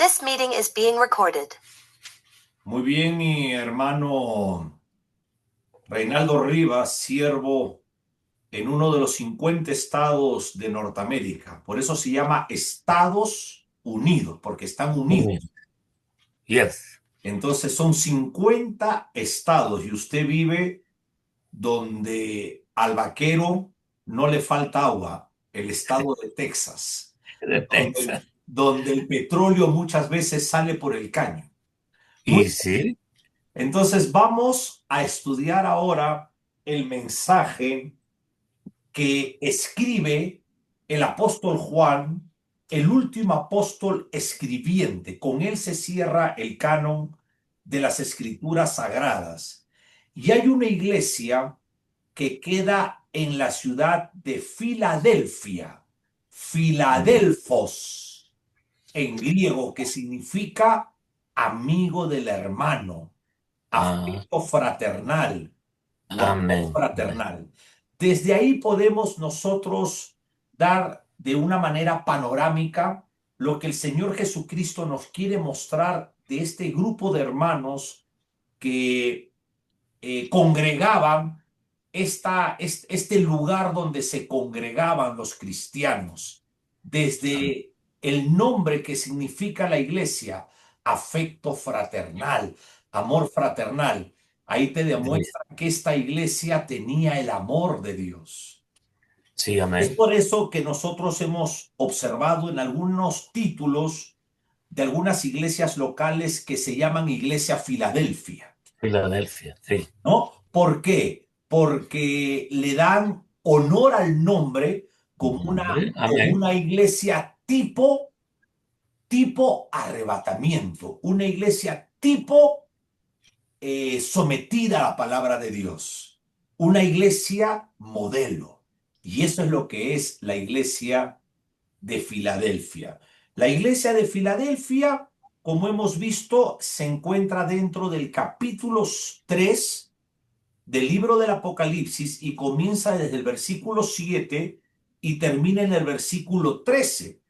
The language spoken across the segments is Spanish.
This meeting is being recorded. Muy bien, mi hermano Reinaldo Rivas, siervo en uno de los 50 estados de Norteamérica. Por eso se llama Estados Unidos, porque están unidos. Yes. Entonces son 50 estados y usted vive donde al vaquero no le falta agua, el estado de Texas, De Texas. donde el petróleo muchas veces sale por el caño. Y sí, Entonces vamos a estudiar ahora el mensaje que escribe el apóstol Juan, el último apóstol escribiente. Con él se cierra el canon de las escrituras sagradas. Y hay una iglesia que queda en la ciudad de Filadelfia, Filadelfos, en griego, que significa amigo del hermano. Afecto fraternal, o amor amén. fraternal. Desde ahí podemos nosotros dar de una manera panorámica lo que el Señor Jesucristo nos quiere mostrar de este grupo de hermanos que congregaban este lugar donde se congregaban los cristianos. Desde el nombre que significa la iglesia, afecto fraternal, amor fraternal. Ahí te demuestra que esta iglesia tenía el amor de Dios. Sí, Es amén. por eso que nosotros hemos observado en algunos títulos de algunas iglesias locales que se llaman Iglesia Filadelfia, Filadelfia, sí. ¿no? ¿Por qué? Porque le dan honor al nombre como Amén. una iglesia tipo arrebatamiento, una iglesia tipo sometida a la palabra de Dios, una iglesia modelo. Y eso es lo que es la iglesia de Filadelfia. La iglesia de Filadelfia, como hemos visto, se encuentra dentro del capítulo 3 del libro del Apocalipsis y comienza desde el versículo 7 y termina en el versículo 13.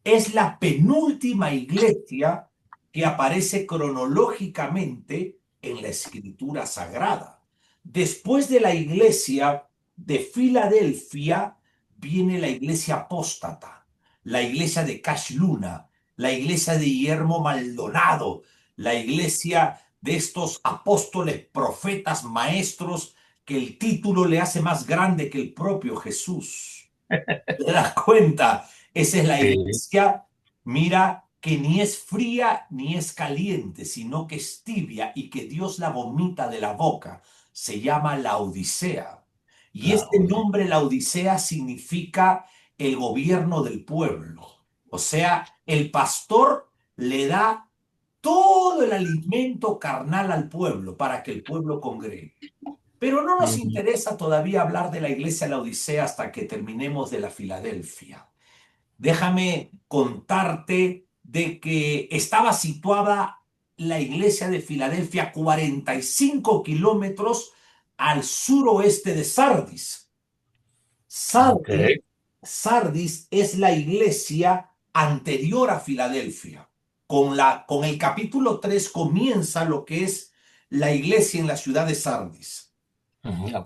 Es la penúltima iglesia que aparece cronológicamente en la Escritura Sagrada. Después de la iglesia de Filadelfia viene la iglesia apóstata, la iglesia de Cash Luna, la iglesia de Guillermo Maldonado, la iglesia de estos apóstoles, profetas, maestros, que el título le hace más grande que el propio Jesús. ¿Te das cuenta? Esa es la Sí. iglesia, mira, que ni es fría ni es caliente, sino que es tibia y que Dios la vomita de la boca. Se llama la Odisea. Y este nombre, la Odisea, significa el gobierno del pueblo. O sea, el pastor le da todo el alimento carnal al pueblo para que el pueblo congregue. Pero no nos interesa todavía hablar de la iglesia de la Odisea hasta que terminemos de la Filadelfia. Déjame contarte de que estaba situada la iglesia de Filadelfia 45 kilómetros al suroeste de Sardis. Sardis es la iglesia anterior a Filadelfia. Con el capítulo 3 comienza lo que es la iglesia en la ciudad de Sardis.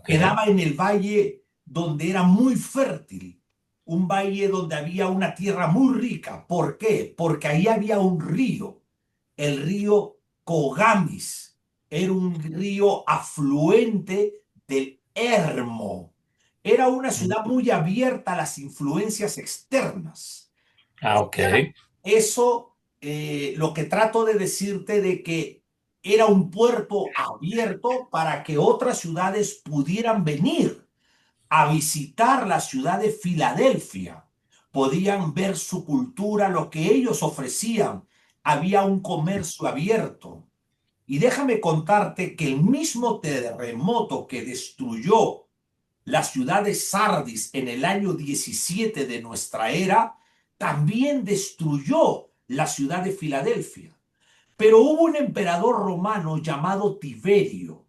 Quedaba en el valle donde era muy fértil, un valle donde había una tierra muy rica. ¿Por qué? Porque ahí había un río, el río Cogamis. Era un río afluente del Hermo. Era una ciudad muy abierta a las influencias externas. Eso, lo que trato de decirte de que era un puerto abierto para que otras ciudades pudieran venir a visitar la ciudad de Filadelfia. Podían ver su cultura, lo que ellos ofrecían. Había un comercio abierto. Y déjame contarte que el mismo terremoto que destruyó la ciudad de Sardis en el año 17 de nuestra era, también destruyó la ciudad de Filadelfia. Pero hubo un emperador romano llamado Tiberio,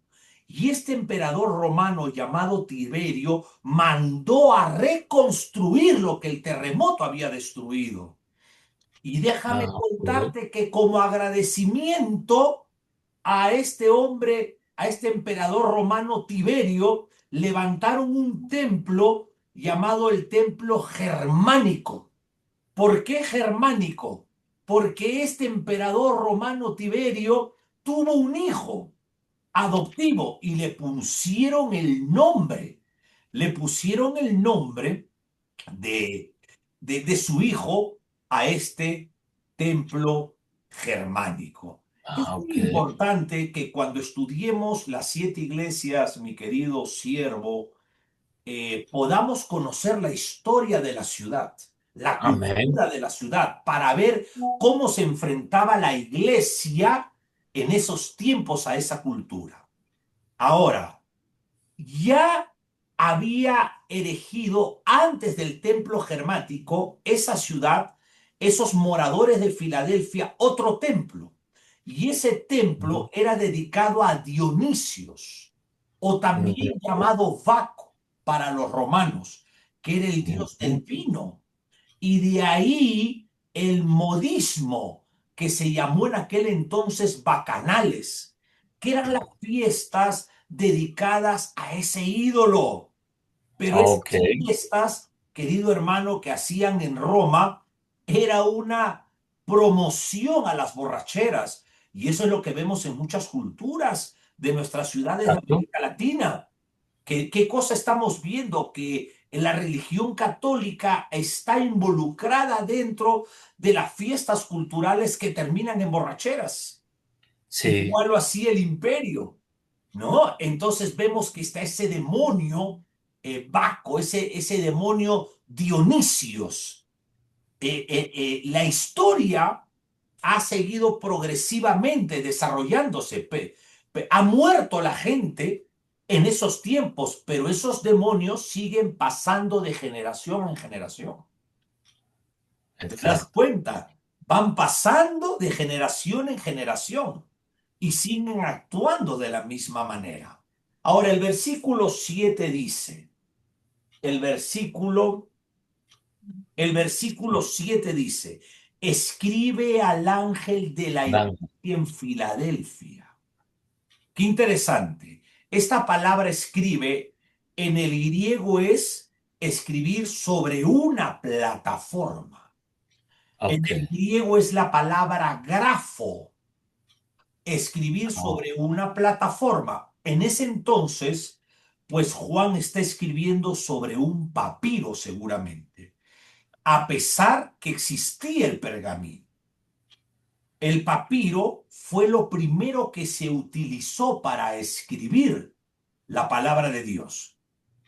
y este emperador romano llamado Tiberio mandó a reconstruir lo que el terremoto había destruido. Y déjame Ok. contarte que como agradecimiento a este hombre, a este emperador romano Tiberio, levantaron un templo llamado el Templo Germánico. ¿Por qué germánico? Porque este emperador romano Tiberio tuvo un hijo adoptivo y le pusieron el nombre de, de su hijo a este templo germánico. Es muy Ok. importante que cuando estudiemos las 7 iglesias, mi querido siervo, podamos conocer la historia de la ciudad, la Amén. cultura de la ciudad, para ver cómo se enfrentaba la iglesia en esos tiempos a esa cultura. Ahora, ya había erigido antes del templo germánico esa ciudad, esos moradores de Filadelfia, otro templo. Y ese templo era dedicado a Dionisios, o también llamado Baco para los romanos, que era el dios del vino. Y de ahí el modismo, que se llamó en aquel entonces bacanales, que eran las fiestas dedicadas a ese ídolo. Pero esas Ok. fiestas, querido hermano, que hacían en Roma, era una promoción a las borracheras. Y eso es lo que vemos en muchas culturas de nuestras ciudades de Exacto. América Latina. ¿Qué cosa estamos viendo? Que la religión católica está involucrada dentro de las fiestas culturales que terminan en borracheras. Sí. Igual lo hacía el imperio, ¿no? Entonces vemos que está ese demonio Baco, ese demonio Dionisios. La historia ha seguido progresivamente desarrollándose. Ha muerto la gente en esos tiempos, pero esos demonios siguen pasando de generación en generación. ¿Te das Exacto. cuenta? Van pasando de generación en generación y siguen actuando de la misma manera. Ahora, el versículo 7 dice, el versículo, el versículo 7 dice, escribe al ángel de la iglesia Dan. en Filadelfia. Qué interesante. Esta palabra escribe en el griego es escribir sobre una plataforma. En Ok. el griego es la palabra grafo, escribir Ah, sobre una plataforma. En ese entonces, pues Juan está escribiendo sobre un papiro seguramente, a pesar que existía el pergamino. El papiro fue lo primero que se utilizó para escribir la palabra de Dios.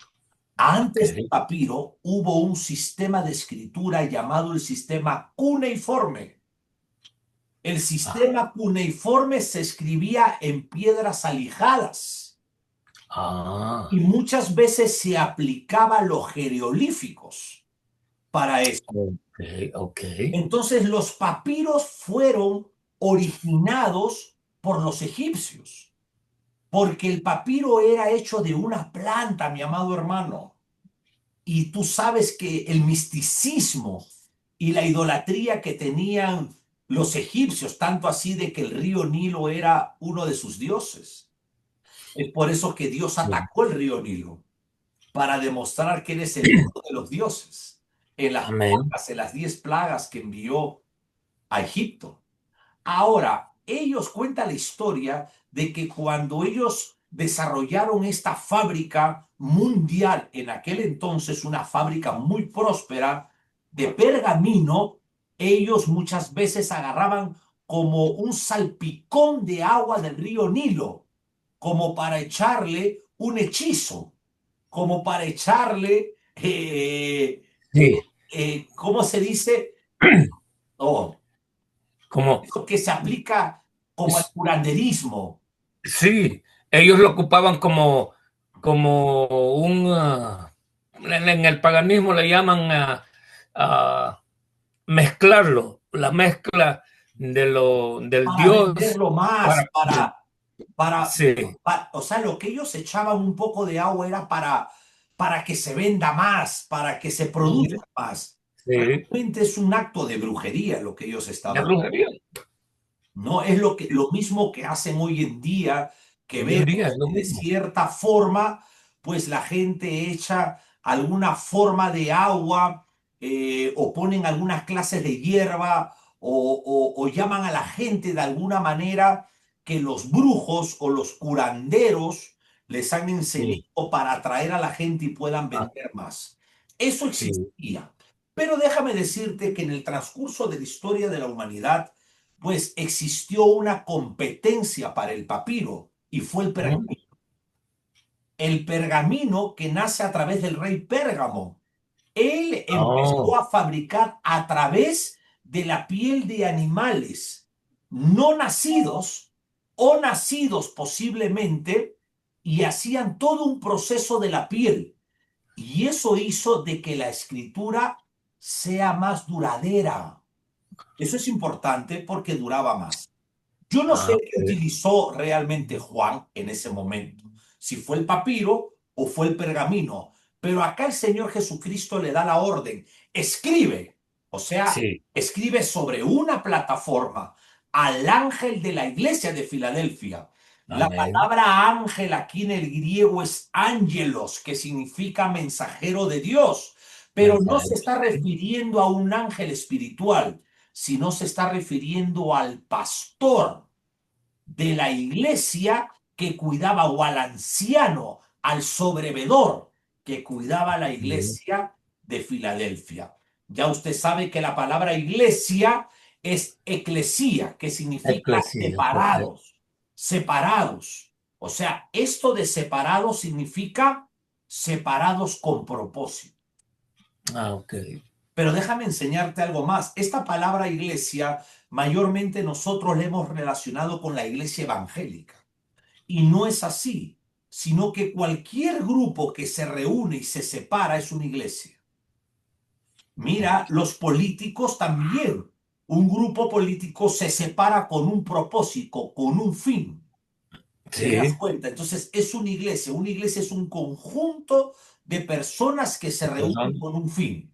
ok. Antes del papiro hubo un sistema de escritura llamado el sistema cuneiforme. El Ah, sistema cuneiforme se escribía en piedras alijadas y ah, muchas veces se aplicaba los jeroglíficos para eso. ok, ok. Entonces los papiros fueron originados por los egipcios, porque el papiro era hecho de una planta, mi amado hermano. Y tú sabes que el misticismo y la idolatría que tenían los egipcios, tanto así de que el río Nilo era uno de sus dioses. Es por eso que Dios Sí. atacó el río Nilo, para demostrar que eres el Dios de los dioses, Amén. en las 10 plagas que envió a Egipto. Ahora, ellos cuentan la historia de que cuando ellos desarrollaron esta fábrica mundial, en aquel entonces una fábrica muy próspera de pergamino, ellos muchas veces agarraban como un salpicón de agua del río Nilo, como para echarle un hechizo, como para echarle, Sí. ¿cómo se dice? Oh, Como, eso que se aplica como al curanderismo. sí, ellos lo ocupaban como en el paganismo le llaman a mezclarlo, la mezcla del Para Dios venderlo más, para, del- sí, o sea, lo que ellos echaban un poco de agua era para que se venda más, para que se produzca más. Sí, Realmente es un acto de brujería lo que ellos de estaban. brujería. No es lo mismo que hacen hoy en día, que Hoy en día es vemos lo que de mismo. cierta forma, pues la gente echa alguna forma de agua, o ponen algunas clases de hierba, o llaman a la gente de alguna manera que los brujos o los curanderos les han Sí, enseñado para atraer a la gente y puedan ah, vender más. Eso sí. existía. Pero déjame decirte que en el transcurso de la historia de la humanidad, pues existió una competencia para el papiro y fue el Ujú. pergamino. El pergamino que nace a través del rey Pérgamo. Él empezó Oh, a fabricar a través de la piel de animales no nacidos o nacidos posiblemente, y hacían todo un proceso de la piel. Y eso hizo de que la escritura sea más duradera. Eso es importante porque duraba más. Yo no sé qué ok. utilizó realmente Juan en ese momento, si fue el papiro o fue el pergamino, pero acá el Señor Jesucristo le da la orden, escribe, o sea, Sí, escribe sobre una plataforma al ángel de la iglesia de Filadelfia. La amén. palabra ángel aquí en el griego es ángelos, que significa mensajero de Dios, pero no Mensaje. se está refiriendo a un ángel espiritual, sino se está refiriendo al pastor de la iglesia que cuidaba, o al anciano, al sobrevedor que cuidaba la Mm, iglesia de Filadelfia. Ya usted sabe que la palabra iglesia es eclesía, que significa Eclesía, ok. separados, separados. O sea, esto de separados significa separados con propósito. Ah, ok. Pero déjame enseñarte algo más. Esta palabra iglesia, mayormente nosotros la hemos relacionado con la iglesia evangélica. Y no es así, sino que cualquier grupo que se reúne y se separa es una iglesia. Mira, los políticos también. Un grupo político se separa con un propósito, con un fin. ¿Te das Sí. cuenta? Entonces es una iglesia. Una iglesia es un conjunto de personas que se reúnen Perdón. con un fin.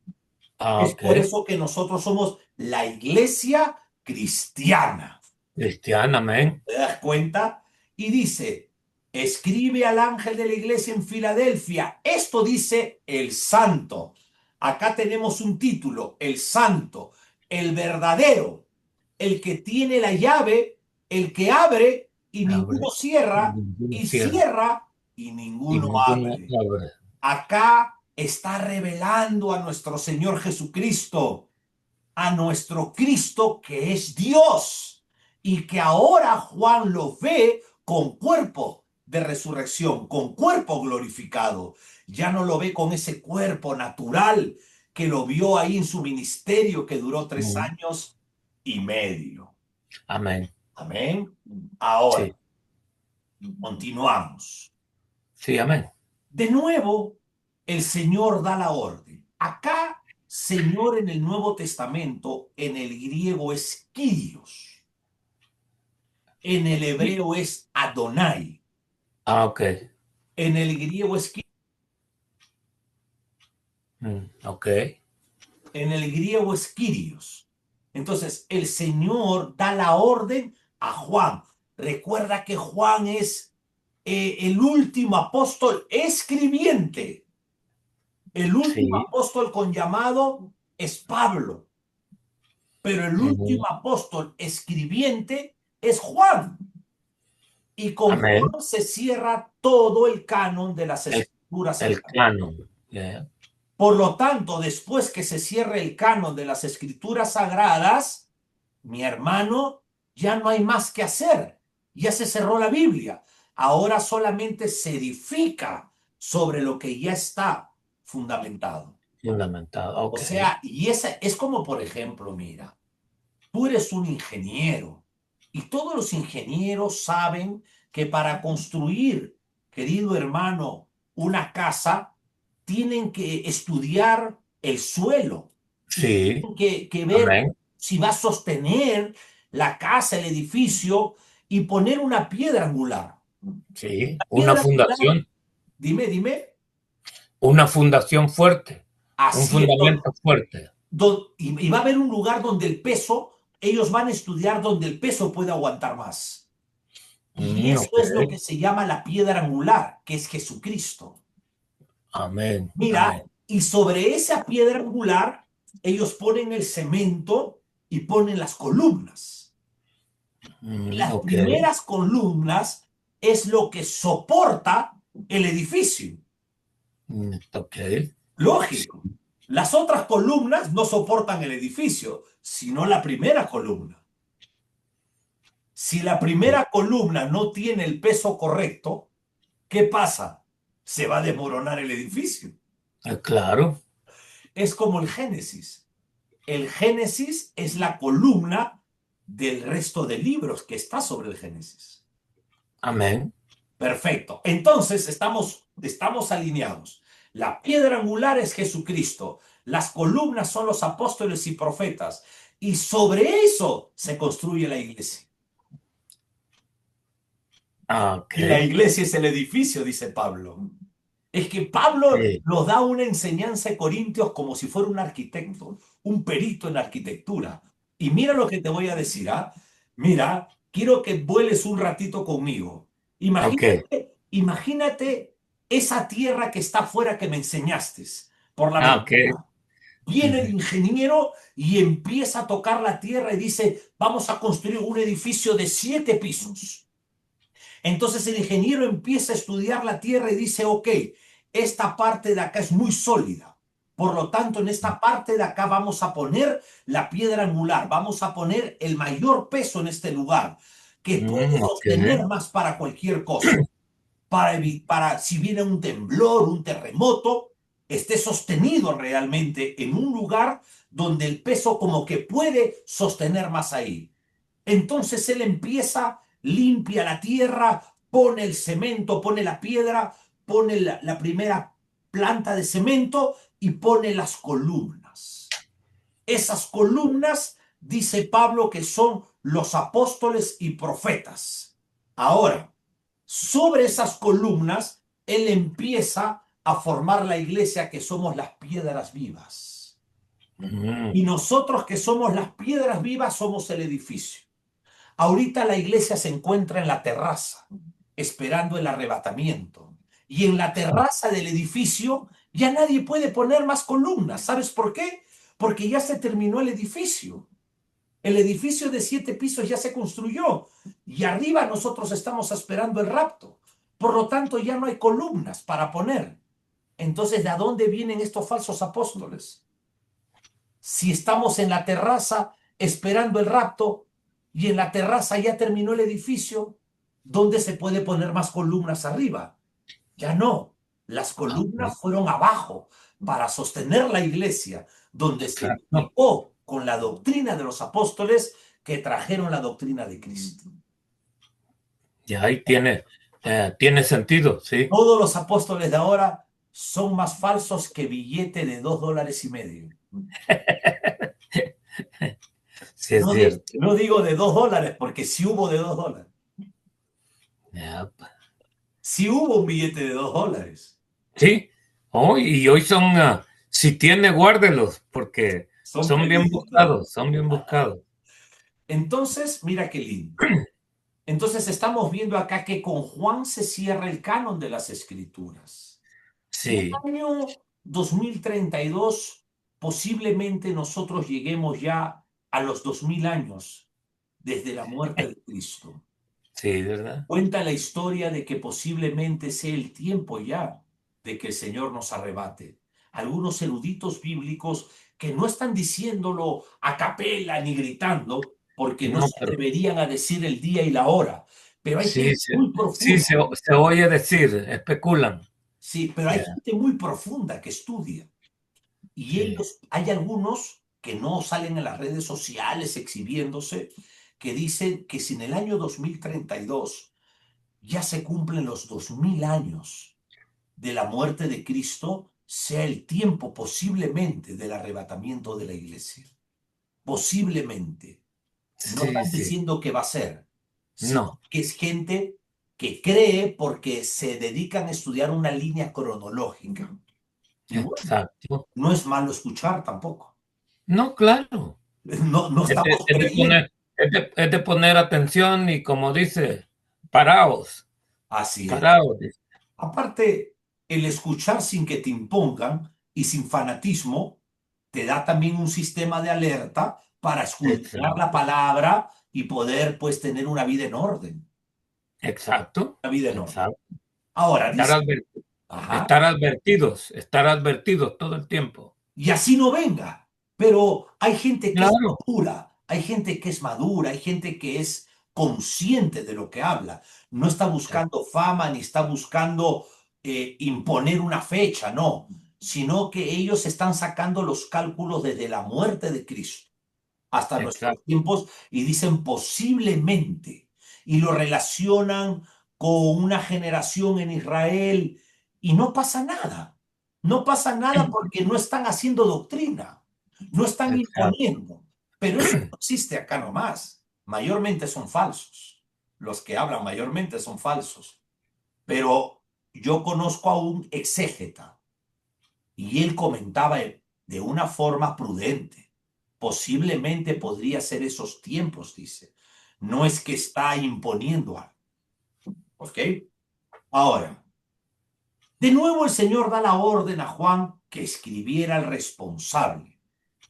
Ah, Es ok. por eso que nosotros somos la iglesia cristiana. Cristiana, amén. ¿Te das cuenta? Y dice, escribe al ángel de la iglesia en Filadelfia. Esto dice el santo. Acá tenemos un título, el santo, el verdadero, el que tiene la llave, el que abre y ninguno Abre. cierra, Ninguno y cierra. cierra y Y ninguno ninguno abre. abre. Acá está revelando a nuestro Señor Jesucristo, a nuestro Cristo que es Dios, y que ahora Juan lo ve con cuerpo de resurrección, con cuerpo glorificado. Ya no lo ve con ese cuerpo natural que lo vio ahí en su ministerio que duró 3 años y medio. Amén. Amén. Ahora, Sí. continuamos. Sí, amén. De nuevo, el Señor da la orden. Acá, Señor en el Nuevo Testamento, en el griego es Kyrios, en el hebreo es Adonai, Ah, ok. en el griego es Ok. en el griego es Kyrios. Entonces, el Señor da la orden a Juan. Recuerda que Juan es el último apóstol escribiente. El último Sí. apóstol con llamado es Pablo. Pero el Ujú. último apóstol escribiente es Juan. Y con Amén. Juan se cierra todo el canon de las El, escrituras el sagradas. canon. Yeah. Por lo tanto, después que se cierre el canon de las escrituras sagradas, mi hermano, ya no hay más que hacer. Ya se cerró la Biblia. Ahora solamente se edifica sobre lo que ya está fundamentado. Fundamentado. O Ok. sea, y esa es como, por ejemplo, mira, tú eres un ingeniero y todos los ingenieros saben que para construir, querido hermano, una casa, tienen que estudiar el suelo y Sí. tienen que ver Amén. si va a sostener la casa, el edificio, y poner una piedra angular. Sí. La Una piedra angular, fundación. dime, Una fundación fuerte. Un así es. fundamento fuerte. y va a haber un lugar donde el peso, ellos van a estudiar donde el peso puede aguantar más. Y eso Ok. es lo que se llama la piedra angular, que es Jesucristo. Amén. Mira, Amén. y sobre esa piedra angular, ellos ponen el cemento y ponen las columnas. Las Ok. primeras columnas es lo que soporta el edificio. Ok. Lógico. Las otras columnas no soportan el edificio, sino la primera columna. Si la primera columna no tiene el peso correcto, ¿qué pasa? Se va a desmoronar el edificio. Claro. Es como el Génesis. El Génesis es la columna del resto de libros que está sobre el Génesis. Amén. Perfecto. Entonces estamos alineados. La piedra angular es Jesucristo. Las columnas son los apóstoles y profetas. Y sobre eso se construye la iglesia. Ok. Y la iglesia es el edificio, dice Pablo. Es que Pablo Sí. nos da una enseñanza a Corintios como si fuera un arquitecto, un perito en arquitectura. Y mira lo que te voy a decir, ¿ah? Mira, quiero que vueles un ratito conmigo. Ok. Imagínate esa tierra que está afuera que me enseñaste por la Ok. ventana. Viene el Ujú. ingeniero y empieza a tocar la tierra y dice, vamos a construir un edificio de 7 pisos. Entonces el ingeniero empieza a estudiar la tierra y dice, ok, esta parte de acá es muy sólida. Por lo tanto, en esta parte de acá vamos a poner la piedra angular, vamos a poner el mayor peso en este lugar, que puede Ok. sostener más para cualquier cosa, para si viene un temblor, un terremoto, esté sostenido realmente en un lugar donde el peso como que puede sostener más ahí. Entonces él empieza, limpia la tierra, pone el cemento, pone la piedra, pone la primera planta de cemento y pone las columnas. Esas columnas, dice Pablo, que son los apóstoles y profetas. Ahora, sobre esas columnas, él empieza a formar la iglesia que somos las piedras vivas. Mm. Y nosotros que somos las piedras vivas somos el edificio. Ahorita la iglesia se encuentra en la terraza, esperando el arrebatamiento. Y en la terraza del edificio ya nadie puede poner más columnas. ¿Sabes por qué? Porque ya se terminó el edificio. El edificio de 7 pisos ya se construyó. Y arriba nosotros estamos esperando el rapto. Por lo tanto, ya no hay columnas para poner. Entonces, ¿de dónde vienen estos falsos apóstoles? Si estamos en la terraza esperando el rapto y en la terraza ya terminó el edificio, ¿dónde se puede poner más columnas arriba? Ya no. Las Ok. columnas fueron abajo para sostener la iglesia, donde se Claro. edificó con la doctrina de los apóstoles que trajeron la doctrina de Cristo. Ya ahí tiene sentido, sí. Todos los apóstoles de ahora son más falsos que billete de $2.50. Sí, es cierto. No digo de $2 porque sí hubo de $2. Ya. Sí hubo un billete de $2. Sí. Oh, y hoy si tiene, guárdelos, porque Son pedidos. son bien buscados. Entonces, mira qué lindo. Entonces estamos viendo acá que con Juan se cierra el canon de las escrituras. En Sí, el año 2032 posiblemente nosotros lleguemos ya a los 2000 años desde la muerte de Cristo. sí, ¿verdad? Cuenta la historia de que posiblemente sea el tiempo ya de que el Señor nos arrebate. Algunos eruditos bíblicos que no están diciéndolo a capela ni gritando, porque no No, se pero atreverían a decir el día y la hora. Pero hay sí, gente muy sí profunda, se oye decir, especulan. sí, pero hay Ya, gente muy profunda que estudia. Y sí. ellos, hay algunos que no salen en las redes sociales exhibiéndose, que dicen que si en el año 2032 ya se cumplen los 2000 años de la muerte de Cristo, sea el tiempo posiblemente del arrebatamiento de la iglesia. Posiblemente. No Sí, están sí. diciendo que va a ser, sino No, que es gente que cree porque se dedican a estudiar una línea cronológica. Y bueno, exacto. no es malo escuchar tampoco. No, claro. No Es de, estamos es de creyendo. es de poner atención y como dice, paraos, Así es. paraos. Dice. Aparte, el escuchar sin que te impongan y sin fanatismo te da también un sistema de alerta para escudriñar la Exacto, palabra y poder pues tener una vida en orden. exacto, Una vida en orden. exacto. Ahora Estar, dice, ajá, estar advertidos todo el tiempo. y así no venga. Pero hay gente que es Claro, madura, hay gente que es madura, hay gente que es consciente de lo que habla. No está buscando fama ni está buscando imponer una fecha, no, sino que ellos están sacando los cálculos desde la muerte de Cristo hasta nuestros exacto, tiempos y dicen posiblemente y lo relacionan con una generación en Israel y no pasa nada. No pasa nada porque no están haciendo doctrina, no están exacto. imponiendo. Pero eso no existe acá nomás. Mayormente son falsos. Los que hablan mayormente son falsos. Pero yo conozco a un exégeta y él comentaba de una forma prudente. Posiblemente podría ser esos tiempos, dice. No es que está imponiendo algo. ¿Ok? Ahora, de nuevo el Señor da la orden a Juan que escribiera al responsable.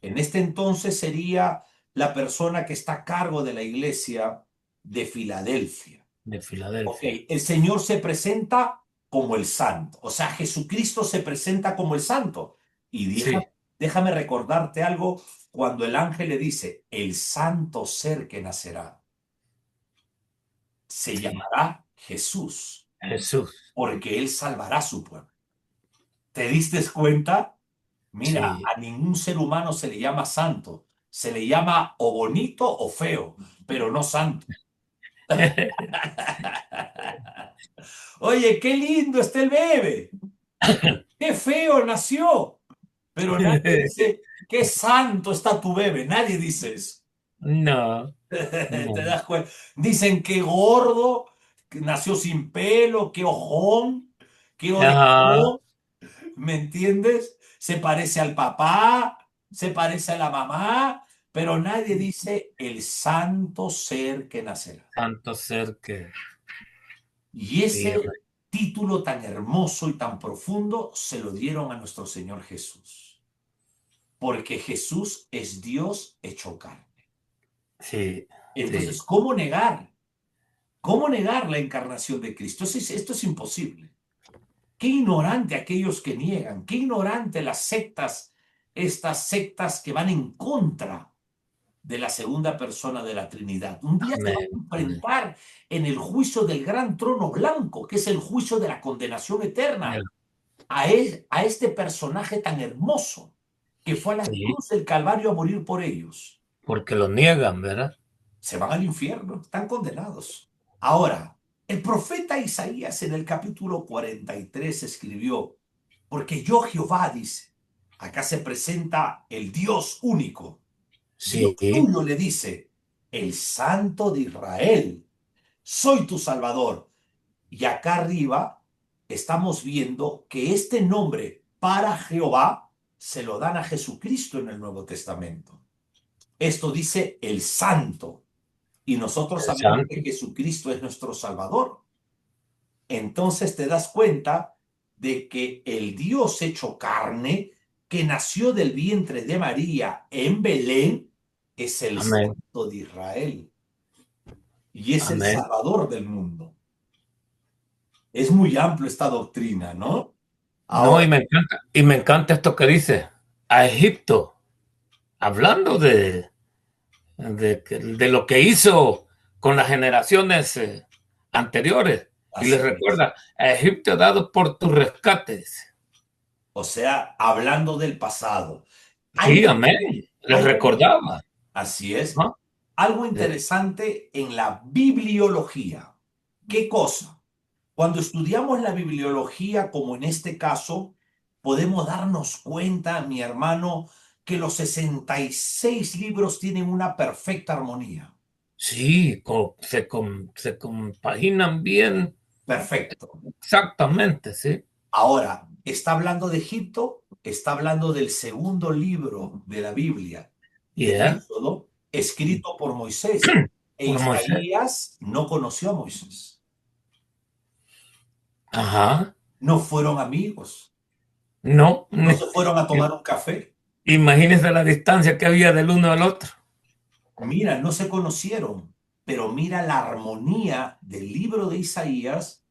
En este entonces sería la persona que está a cargo de la iglesia de Filadelfia. De Ok, Filadelfia. el Señor se presenta como el santo, o sea, Jesucristo se presenta como el santo. Y Sí, déjame recordarte algo cuando el ángel le dice, el santo ser que nacerá se sí. llamará Jesús, Jesús. porque él salvará a su pueblo. ¿Te diste cuenta? Mira, Sí. a ningún ser humano se le llama santo, se le llama o bonito o feo, pero no santo. Oye, qué lindo está el bebé. Qué feo nació. Pero nadie dice, qué santo está tu bebé. Nadie dice eso. No, ¿Te no. das cuenta? Dicen que gordo, que nació sin pelo, qué ojón, qué Ajá, orejón. ¿Me entiendes? Se parece al papá, se parece a la mamá, pero nadie dice el santo ser que nacerá. tanto ser que Y sí, ese título tan hermoso y tan profundo se lo dieron a nuestro Señor Jesús, porque Jesús es Dios hecho carne. sí, Entonces, sí. ¿cómo negar? ¿Cómo negar la encarnación de Cristo? Esto es imposible. Qué ignorante aquellos que niegan, qué ignorante las sectas, estas sectas que van en contra de la segunda persona de la Trinidad. Un día se van Amén, a amén. enfrentar en el juicio del gran trono blanco, que es el juicio de la condenación eterna, a este personaje tan hermoso que fue a la Sí, cruz del Calvario a morir por ellos. porque lo niegan, ¿verdad? Se van al infierno, están condenados. Ahora, el profeta Isaías en el capítulo 43 escribió, porque yo Jehová dice, acá se presenta el Dios único, Dios Sí, tuyo le dice, el Santo de Israel, soy tu Salvador. Y acá arriba estamos viendo que este nombre para Jehová se lo dan a Jesucristo en el Nuevo Testamento. Esto dice el Santo. Y nosotros el sabemos que santo. Jesucristo es nuestro Salvador. Entonces te das cuenta de que el Dios hecho carne, que nació del vientre de María en Belén, es el Amén, Santo de Israel y es el amén. Salvador del mundo. Es muy amplio esta doctrina, ¿no? No, Ahora, y me encanta esto que dice, a Egipto, hablando de lo que hizo con las generaciones anteriores, y les así es. recuerda, a Egipto he dado por tus rescates. O sea, hablando del pasado. Hay, Sí, amén, les hay algo, recordaba. así es, ¿No? algo Eh, interesante en la bibliología. ¿Qué cosa? Cuando estudiamos la bibliología, como en este caso, podemos darnos cuenta, mi hermano, que los 66 libros tienen una perfecta armonía. Sí, se compaginan bien Perfecto. exactamente, sí. Ahora, está hablando de Egipto, está hablando del segundo libro de la Biblia, de Yeah. Éxodo, escrito por Moisés. E Por Moisés. Isaías no conoció a Moisés. Ajá. No fueron amigos. No, No se fueron a tomar un café. imagínese la distancia que había del uno al otro. Mira, no se conocieron, pero mira la armonía del libro de Isaías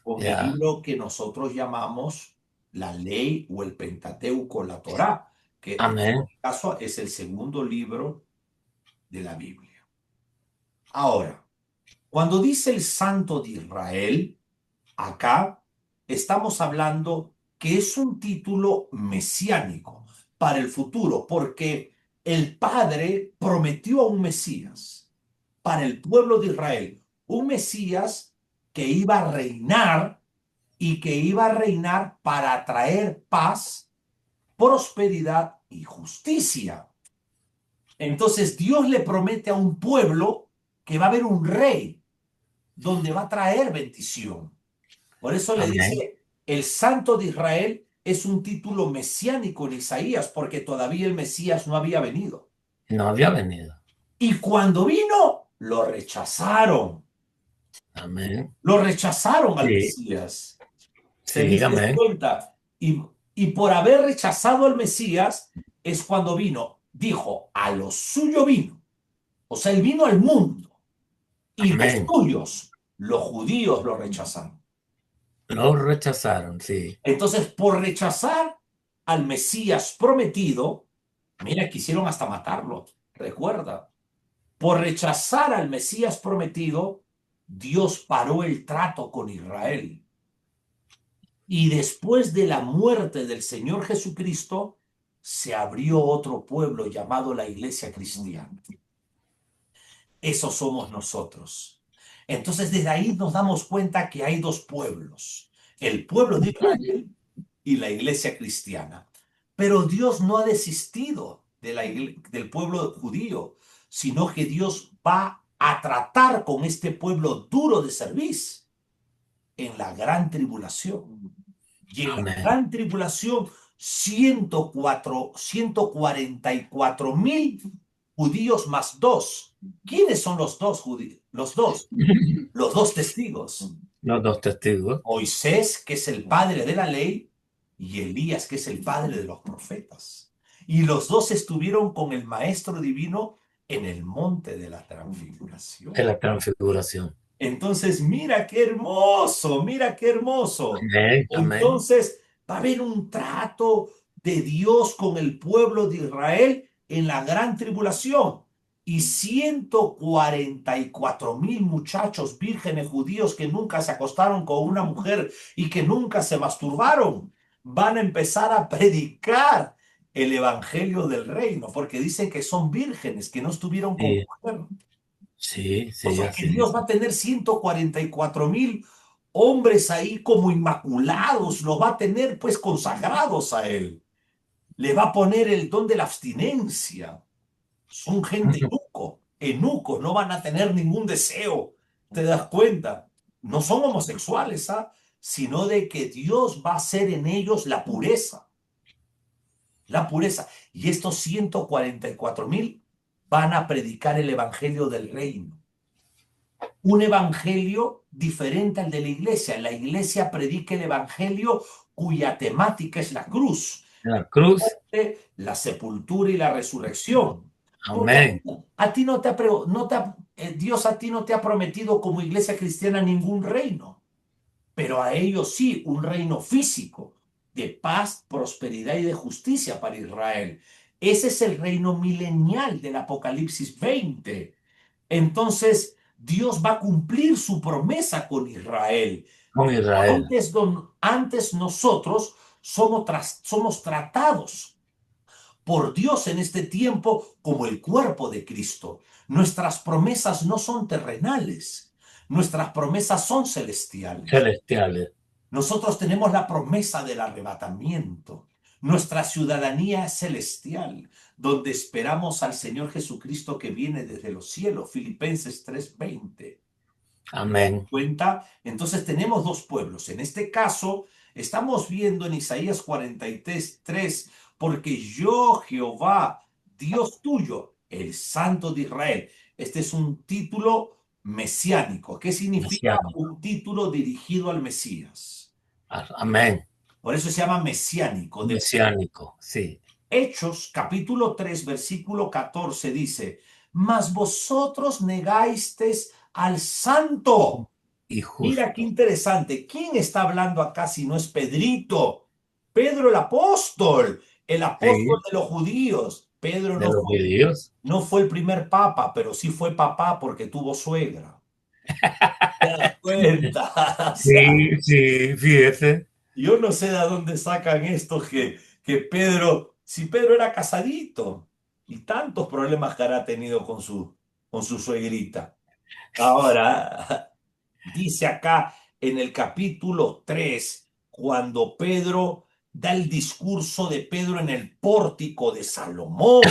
con el Ya. libro que nosotros llamamos la ley o el Pentateuco, la Torá, que en Amén. este caso es el segundo libro de la Biblia. Ahora, cuando dice el Santo de Israel, acá estamos hablando que es un título mesiánico para el futuro, porque el Padre prometió a un Mesías para el pueblo de Israel, un Mesías que iba a reinar y que iba a reinar para traer paz, prosperidad y justicia. Entonces Dios le promete a un pueblo que va a haber un rey donde va a traer bendición. Por eso le Amén. dice, el Santo de Israel es un título mesiánico en Isaías, porque todavía el Mesías no había venido. No había venido. Y cuando vino, lo rechazaron. Amén. Lo rechazaron al Sí, Mesías. ¿Te sí, diste amén. cuenta? Y por haber rechazado al Mesías es cuando vino, dijo, a lo suyo vino. O sea, él vino al mundo. Y los Amén. suyos, los judíos, lo rechazaron. Lo rechazaron, sí. Entonces, por rechazar al Mesías prometido, mira, quisieron hasta matarlo, recuerda. Por rechazar al Mesías prometido, Dios paró el trato con Israel. Y después de la muerte del Señor Jesucristo, se abrió otro pueblo llamado la Iglesia Cristiana. Eso somos nosotros. Entonces, desde ahí nos damos cuenta que hay dos pueblos, el pueblo de Israel y la Iglesia Cristiana. Pero Dios no ha desistido del pueblo judío, sino que Dios va a tratar con este pueblo duro de cerviz en la gran tribulación. Y en la Amén. gran tribulación, 144,000 judíos más dos. ¿Quiénes son los dos judíos? Los dos testigos. Los dos testigos. Moisés, que es el padre de la ley, y Elías, que es el padre de los profetas. Y los dos estuvieron con el Maestro Divino en el monte de la transfiguración. De la transfiguración. Entonces, mira qué hermoso, mira qué hermoso. Amén. Amén. Entonces, va a haber un trato de Dios con el pueblo de Israel en la gran tribulación. Y 144,000 muchachos vírgenes judíos que nunca se acostaron con una mujer y que nunca se masturbaron, van a empezar a predicar el evangelio del reino, porque dicen que son vírgenes, que no estuvieron con Sí, mujer. sí, O sí, sea que así Dios va a tener 144,000 hombres ahí como inmaculados, los va a tener pues consagrados a Él. Le va a poner el don de la abstinencia. Son gente eunucos, no van a tener ningún deseo. ¿Te das cuenta? No son homosexuales, ¿ah? Sino de que Dios va a hacer en ellos la pureza. La pureza. Y estos 144,000 van a predicar el evangelio del reino. Un evangelio diferente al de la iglesia. La iglesia predica el evangelio cuya temática es la cruz, la cruz. la sepultura y la resurrección. Porque Amén. a ti no te ha, Dios a ti no te ha prometido como iglesia cristiana ningún reino, pero a ellos sí, un reino físico de paz, prosperidad y de justicia para Israel. Ese es el reino milenial del Apocalipsis 20. Entonces, Dios va a cumplir su promesa con Israel. Con Israel. Antes nosotros somos tratados por Dios en este tiempo como el cuerpo de Cristo. Nuestras promesas no son terrenales, nuestras promesas son celestiales. Celestiales. Nosotros tenemos la promesa del arrebatamiento. Nuestra ciudadanía es celestial, donde esperamos al Señor Jesucristo que viene desde los cielos. Filipenses 3:20. Amén. ¿Cuenta? Entonces tenemos dos pueblos. En este caso, Estamos viendo en Isaías 43:3, porque yo, Jehová, Dios tuyo, el Santo de Israel. Este es un título mesiánico. ¿Qué significa Mesiánico. un título dirigido al Mesías? Amén. Por eso se llama mesiánico. Mesiánico, sí. Hechos, capítulo 3, versículo 14 dice, mas vosotros negasteis al Santo. Y Mira qué justo. interesante. ¿Quién está hablando acá si no es Pedrito? Pedro el apóstol Sí, de los judíos. Pedro de los judíos. no fue el primer papa, pero sí fue papá porque tuvo suegra. ¿Te das cuenta? O sea, Sí, sí, fíjese. yo no sé de dónde sacan esto que Pedro, si Pedro era casadito y tantos problemas que habrá tenido con su suegrita. Ahora, dice acá en el capítulo 3 cuando Pedro da el discurso de Pedro en el pórtico de Salomón.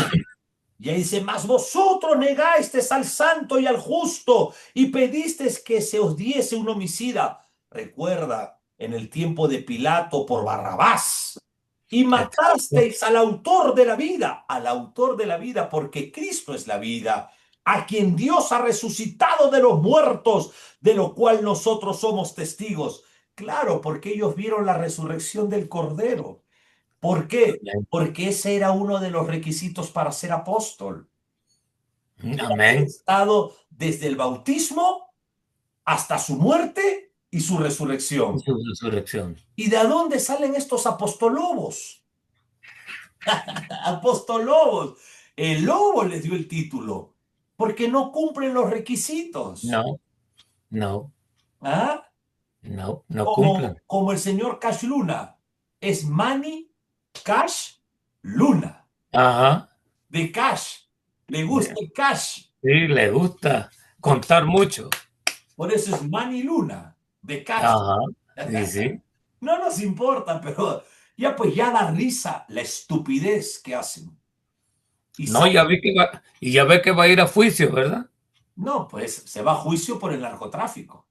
Y ahí dice, mas vosotros negasteis al santo y al justo y pedisteis que se os diese un homicida. Recuerda, en el tiempo de Pilato por Barrabás. Y Exacto. matasteis al autor de la vida, porque Cristo es la vida, a quien Dios ha resucitado de los muertos, de lo cual nosotros somos testigos. Claro, porque ellos vieron la resurrección del Cordero. ¿Por qué? Amén. Porque ese era uno de los requisitos para ser apóstol. Haber Amén. estado desde el bautismo hasta su muerte y su Y resurrección. su resurrección. ¿Y de dónde salen estos apostolobos? Apostolobos. El lobo les dio el título porque no cumplen los requisitos. No, no, ¿Ah? no, no cumplen. Como el señor Cash Luna. Es Manny Cash Luna. Ajá. De cash. Le gusta el cash. Sí, le gusta contar mucho. Por eso es Manny Luna. De cash. Ajá. Sí, sí. No nos importa, pero ya pues ya da risa la estupidez que hacen. Y No, ya vi que va, y ya ve que va a ir a juicio, ¿verdad? no, pues se va a juicio por el narcotráfico,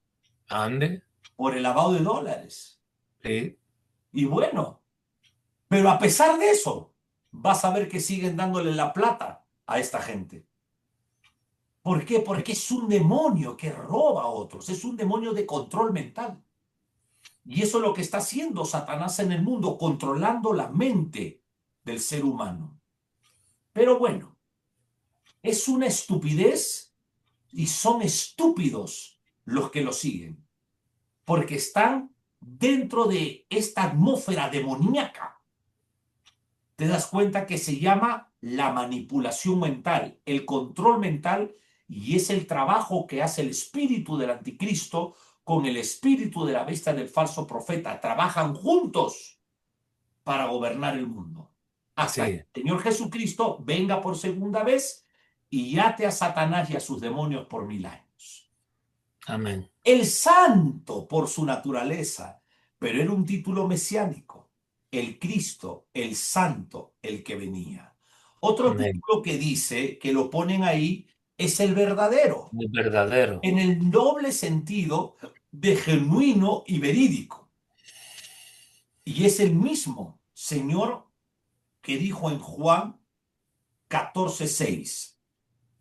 Ande. por el lavado de dólares. Sí. Y bueno, pero a pesar de eso, vas a ver que siguen dándole la plata a esta gente. ¿Por qué? Porque es un demonio que roba a otros, es un demonio de control mental. Y eso es lo que está haciendo Satanás en el mundo, controlando la mente del ser humano. Pero bueno, es una estupidez y son estúpidos los que lo siguen, porque están dentro de esta atmósfera demoníaca. Te das cuenta que se llama la manipulación mental, el control mental, y es el trabajo que hace el espíritu del anticristo con el espíritu de la bestia del falso profeta. Trabajan juntos para gobernar el mundo. Hasta que Sí. el Señor Jesucristo venga por segunda vez y ate a Satanás y a sus demonios por 1000 años. Amén. El santo por su naturaleza, pero era un título mesiánico. El Cristo, el santo, el que venía. Otro Amén. título que dice, que lo ponen ahí, es el verdadero, El verdadero. en el doble sentido de genuino y verídico. Y es el mismo Señor que dijo en Juan 14:6,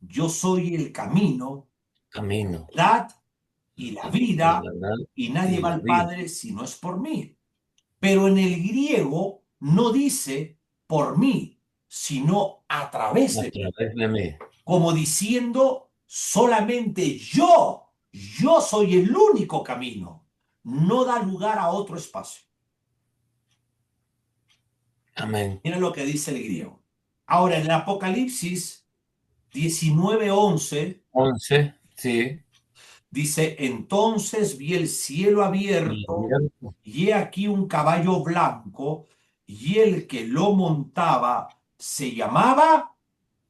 yo soy el camino, Camino. la verdad y la La vida, verdad y nadie y va la al vida. Padre si no es por mí. Pero en el griego no dice por mí, sino a través A de mí, través de mí. como diciendo solamente yo soy el único camino, no da lugar a otro espacio. Amén. Mira lo que dice el griego. Ahora, en el Apocalipsis 19:11 11. Sí. dice, entonces vi el cielo Y abierto abierto. y he aquí un caballo blanco y el que lo montaba se llamaba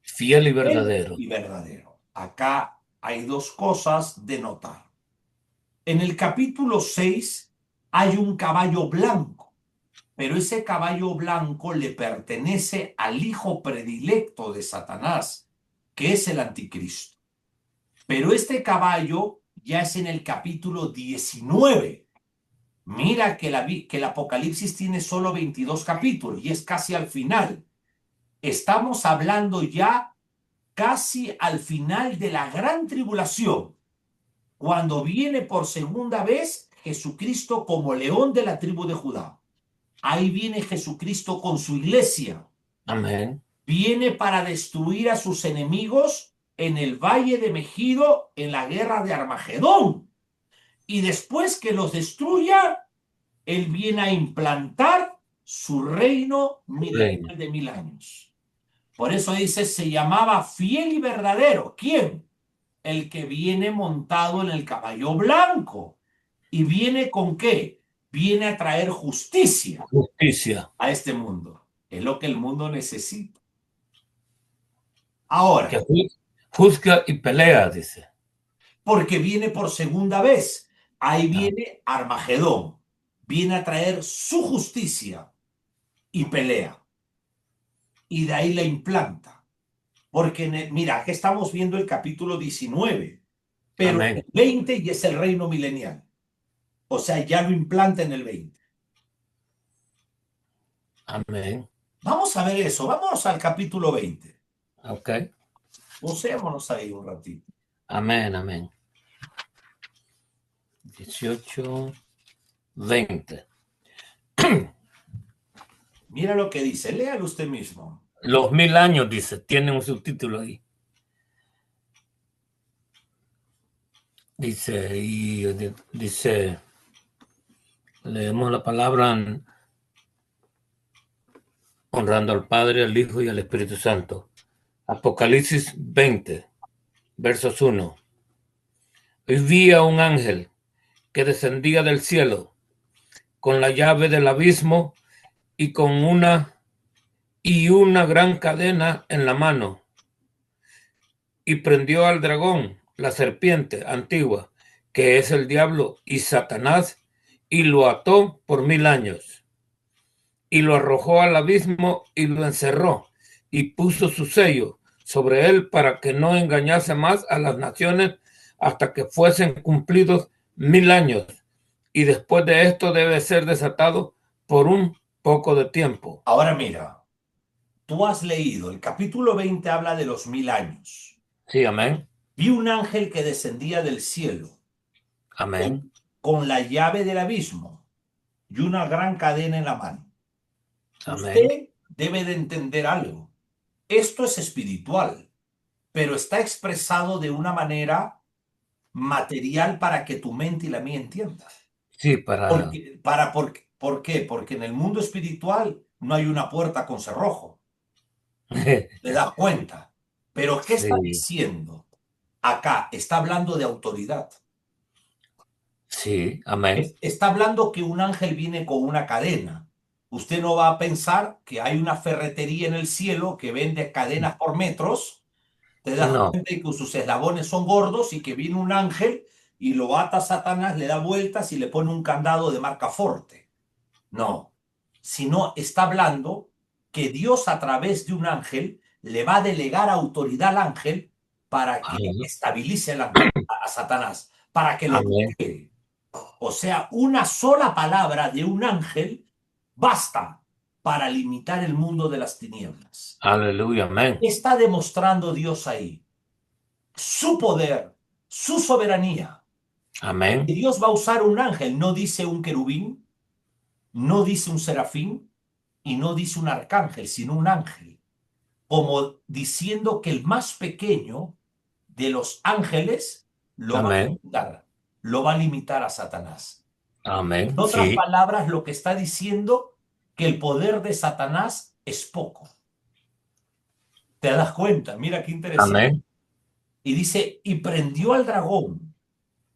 Fiel y Fiel verdadero. y verdadero. Acá hay dos cosas de notar. En el capítulo 6 hay un caballo blanco, pero ese caballo blanco le pertenece al hijo predilecto de Satanás, que es el anticristo. Pero este caballo ya es en el capítulo 19. Mira que, que el Apocalipsis tiene solo 22 capítulos y es casi al final. Estamos hablando ya casi al final de la gran tribulación, cuando viene por segunda vez Jesucristo como león de la tribu de Judá. Ahí viene Jesucristo con su iglesia. Amén. Viene para destruir a sus enemigos en el valle de Megido, en la guerra de Armagedón. Y después que los destruya, él viene a implantar su reino milenial de 1000 años. Por eso dice, se llamaba fiel y verdadero. ¿Quién? El que viene montado en el caballo blanco. ¿Y viene con qué? Viene a traer justicia Justicia. a este mundo. Es lo que el mundo necesita. Ahora, Que juzga y pelea, dice. porque viene por segunda vez. Ahí viene Armagedón. Viene a traer su justicia y pelea. Y de ahí la implanta. Porque, mira, aquí estamos viendo el capítulo 19, pero Amén. el 20 ya es el reino milenial. O sea, ya lo implanta en el 20. Amén. Vamos a ver eso. Vámonos al capítulo 20. Ok. Usémonos ahí un ratito. Amén, amén. 18, 20. Mira lo que dice. Léalo usted mismo. Los 1000 años, dice. Tiene un subtítulo ahí. Dice, y dice, leemos la palabra honrando al Padre, al Hijo y al Espíritu Santo. Apocalipsis 20, versos 1. Y vi a un ángel que descendía del cielo con la llave del abismo y con una gran cadena en la mano, y prendió al dragón, la serpiente antigua, que es el diablo y Satanás, y lo ató por 1000 años, y lo arrojó al abismo y lo encerró, y puso su sello sobre él para que no engañase más a las naciones hasta que fuesen cumplidos 1000 años, y después de esto debe ser desatado por un poco de tiempo. Ahora mira, tú has leído, el capítulo 20 habla de los 1000 años. Sí, amén. Vi un ángel que descendía del cielo. Amén. Con la llave del abismo y una gran cadena en la mano. Amén. Usted debe de entender algo. Esto es espiritual, pero está expresado de una manera material para que tu mente y la mía entiendan. Sí, ¿Por qué? Porque en el mundo espiritual no hay una puerta con cerrojo. ¿Te das cuenta? Pero ¿qué está Sí, diciendo? Acá está hablando de autoridad. sí, amén. Está hablando que un ángel viene con una cadena. Usted no va a pensar que hay una ferretería en el cielo que vende cadenas por metros. Te das No, cuenta de que sus eslabones son gordos y que viene un ángel y lo ata a Satanás, le da vueltas y le pone un candado de marca Forte. No, sino está hablando que Dios a través de un ángel le va a delegar autoridad al ángel para que amén. estabilice a Satanás, para que lo Amén. libere. O sea, una sola palabra de un ángel basta para limitar el mundo de las tinieblas. Aleluya, amén. ¿Qué está demostrando Dios ahí? Su poder, su soberanía. Amén. Y Dios va a usar un ángel, no dice un querubín, no dice un serafín y no dice un arcángel, sino un ángel. Como diciendo que el más pequeño de los ángeles Amén. lo va a limitar a Satanás. Amén. En otras Sí, palabras, lo que está diciendo que el poder de Satanás es poco. ¿Te das cuenta? Mira qué interesante. amén. Y dice, y prendió al dragón,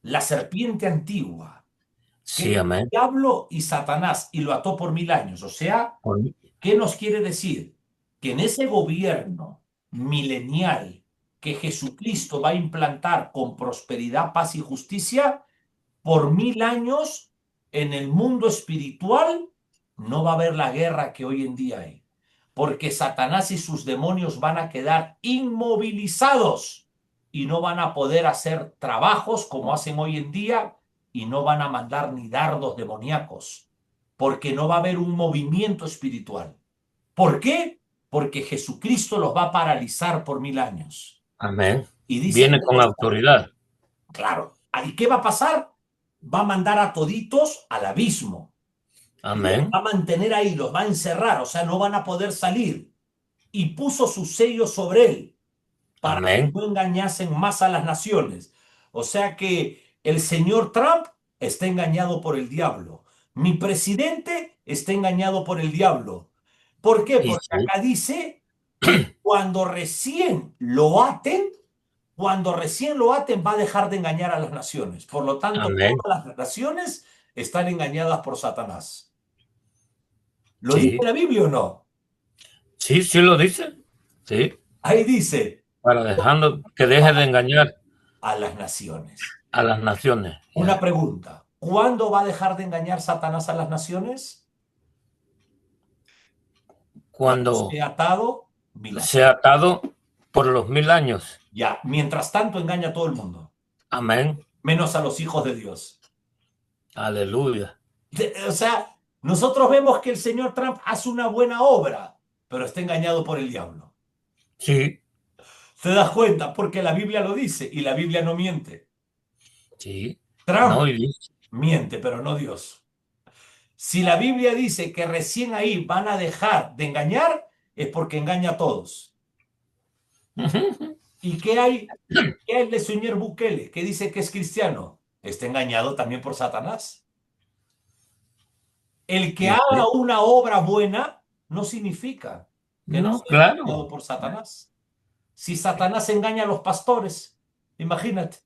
la serpiente antigua, que Sí, es el amén. diablo y Satanás, y lo ató por 1000 años. O sea, ¿qué nos quiere decir? Que en ese gobierno milenial que Jesucristo va a implantar con prosperidad, paz y justicia, por 1000 años en el mundo espiritual no va a haber la guerra que hoy en día hay, porque Satanás y sus demonios van a quedar inmovilizados y no van a poder hacer trabajos como hacen hoy en día y no van a mandar ni dardos demoníacos, porque no va a haber un movimiento espiritual. ¿Por qué? Porque Jesucristo los va a paralizar por 1000 años. Amén. Y dice Viene que con autoridad. claro, ¿y qué va a pasar? Va a mandar a toditos al abismo. Y los Amén. va a mantener ahí, los va a encerrar, o sea, no van a poder salir. Y puso su sello sobre él para que Amén. no engañasen más a las naciones. O sea que el señor Trump está engañado por el diablo. Mi presidente está engañado por el diablo. ¿Por qué? Y Porque sí. acá dice que cuando recién lo aten va a dejar de engañar a las naciones. Por lo tanto, Amén. todas las naciones están engañadas por Satanás. ¿Lo dice Sí. la Biblia o no? Sí, sí lo dice. Sí. Ahí dice, Para dejando que deje de engañar a las naciones. a las naciones. Una pregunta, ¿cuándo va a dejar de engañar Satanás a las naciones? Cuando Cuando esté atado, 1000 años. sea atado por los 1000 años. Ya, mientras tanto engaña a todo el mundo, Amén. menos a los hijos de Dios. Aleluya. O sea, nosotros vemos que el señor Trump hace una buena obra, pero está engañado por el diablo. Sí. ¿Te das cuenta? Porque la Biblia lo dice y la Biblia no miente. Sí. Trump No, y dice. miente, pero no Dios. Si la Biblia dice que recién ahí van a dejar de engañar, es porque engaña a todos. ¿Y qué hay del señor Bukele, que dice que es cristiano? Está engañado también por Satanás. El que Y haga sí. una obra buena no significa que no No, sea engañado claro. por Satanás. Si Satanás engaña a los pastores, imagínate.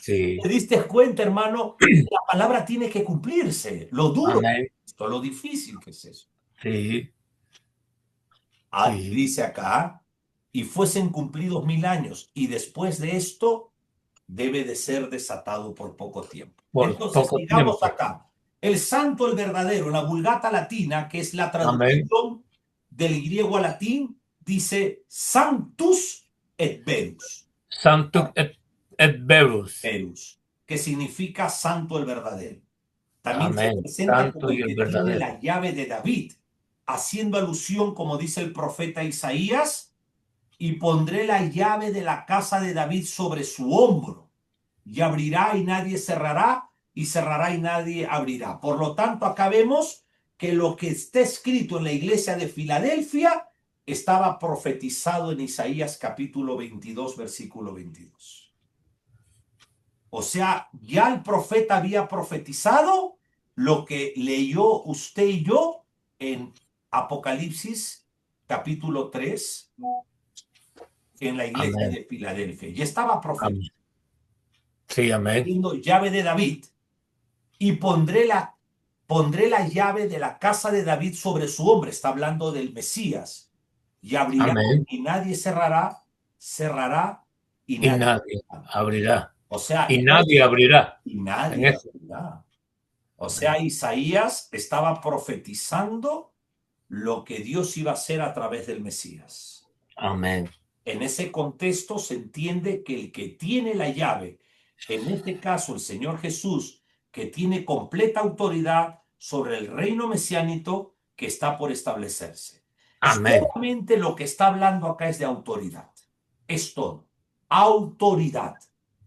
Sí. ¿Te diste cuenta, hermano? La palabra tiene que cumplirse. Lo duro, Amén. esto, lo difícil que es eso. Sí. Y Sí. dice acá, y fuesen cumplidos 1000 años, y después de esto debe de ser desatado por poco tiempo. Por Entonces, poco sigamos tiempo. acá. El santo, el verdadero, la Vulgata Latina, que es la Amén. traducción del griego al latín, dice Sanctus et Verus. Sanctus et Verus. Verus, que significa santo el verdadero. También se Amén. presenta como Santo y el el que tiene verdadero. la llave de David, haciendo alusión, como dice el profeta Isaías, y pondré la llave de la casa de David sobre su hombro, y abrirá y nadie cerrará, y cerrará y nadie abrirá. Por lo tanto, acá vemos que lo que está escrito en la iglesia de Filadelfia estaba profetizado en Isaías capítulo 22, versículo 22. O sea, ya el profeta había profetizado lo que leyó usted y yo en Apocalipsis capítulo 3 en la iglesia Amén. de Filadelfia. Ya estaba profetizando, Amén. Sí, amén. llave de David, y pondré la llave de la casa de David sobre su hombro. Está hablando del Mesías. Y abrirá Amén. y nadie cerrará, cerrará y Y nadie nadie abrirá. abrirá. O sea, Y nadie abrirá. y En nadie eso. abrirá. O Amén. sea, Isaías estaba profetizando lo que Dios iba a hacer a través del Mesías. Amén. En ese contexto se entiende que el que tiene la llave, en este caso el Señor Jesús, que tiene completa autoridad sobre el reino mesiánico que está por establecerse. Amén. Solamente lo que está hablando acá es de autoridad. Es todo. Autoridad.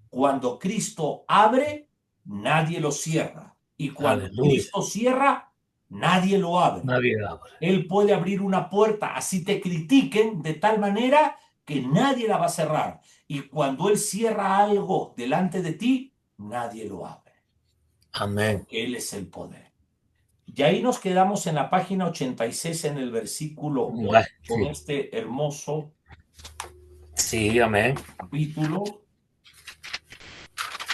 Cuando Cristo abre, nadie lo cierra. Y cuando Aleluya. Cristo cierra, nadie lo abre. Nadie abre. Él puede abrir una puerta, así te critiquen de tal manera que nadie la va a cerrar. Y cuando Él cierra algo delante de ti, nadie lo abre. Amén. Él es el poder. Y ahí nos quedamos en la página 86 en el versículo 8, con Sí. este hermoso Sí, amén. capítulo.